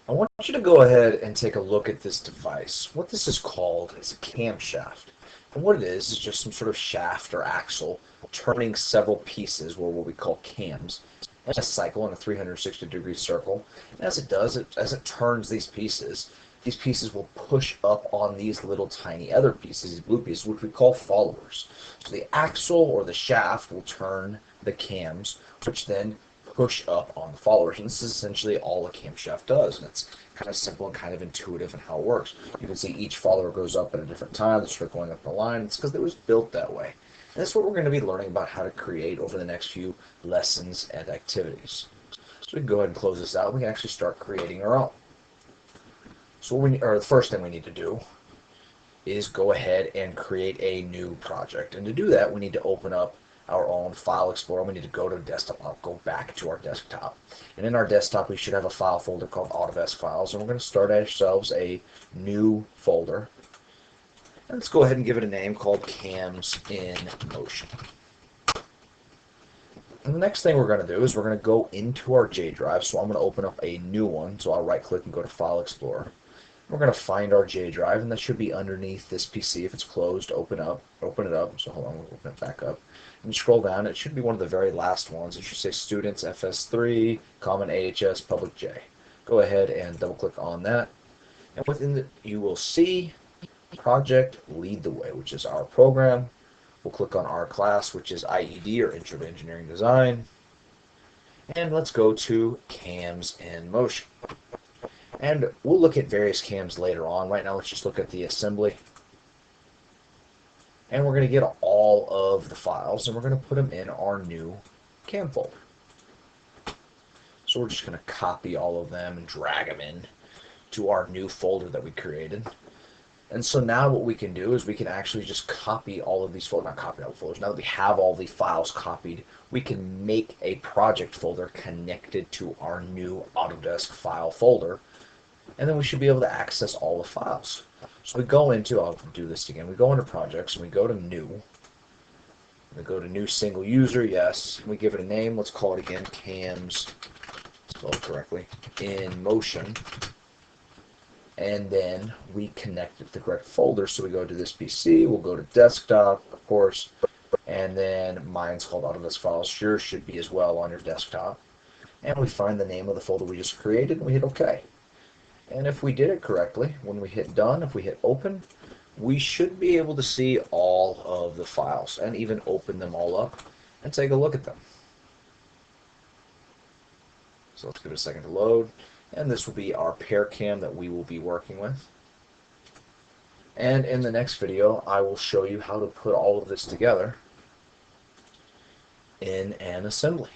I want you to go ahead and take a look at this device. What this is called is a camshaft. And what it is just some sort of shaft or axle turning several pieces, or what we call cams, in a cycle in a 360-degree circle. And as it does, as it turns these pieces will push up on these little tiny other pieces, these blue pieces, which we call followers. So the axle or the shaft will turn the cams, which then push up on the followers. And this is essentially all a camshaft does. And it's kind of simple and kind of intuitive in how it works. You can see each follower goes up at a different time. They start going up the line. It's because it was built that way. And that's what we're going to be learning about how to create over the next few lessons and activities. So we can go ahead and close this out. We can actually start creating our own. So the first thing we need to do is go ahead and create a new project. And to do that, we need to open up our own file explorer. We need to go to desktop. I'll go back to our desktop. And in our desktop, we should have a file folder called Autodesk Files. And we're going to start ourselves a new folder. And let's go ahead and give it a name called Cams in Motion. And the next thing we're going to do is we're going to go into our J drive. So I'm going to open up a new one. So I'll right click and go to File Explorer. We're going to find our J drive, and that should be underneath this PC. If it's closed, open it up. So hold on, we'll open it back up. And you scroll down, it should be one of the very last ones. It should say Students FS3, Common AHS, Public J. Go ahead and double click on that. And within it, you will see Project Lead the Way, which is our program. We'll click on our class, which is IED, or Intro to Engineering Design. And let's go to Cams in Motion. And we'll look at various cams later on. Right now, let's just look at the assembly. And we're going to get all of the files, and we're going to put them in our new cam folder. So we're just going to copy all of them and drag them in to our new folder that we created. And so now what we can do is we can actually just copy all of these folders, not copy all the folders. Now that we have all the files copied, we can make a project folder connected to our new Autodesk file folder. And then we should be able to access all the files. So we go into, I'll do this again, we go into projects, and we go to new. We go to new single user, yes. We give it a name, let's call it again, cams, spelled correctly, in motion. And then we connect it to the correct folder. So we go to this PC, we'll go to desktop, of course, and then mine's called Autodesk Files. Yours should be as well on your desktop. And we find the name of the folder we just created, and we hit OK. And if we did it correctly, when we hit done, if we hit open, we should be able to see all of the files and even open them all up and take a look at them. So let's give it a second to load. And this will be our pair cam that we will be working with. And in the next video, I will show you how to put all of this together in an assembly.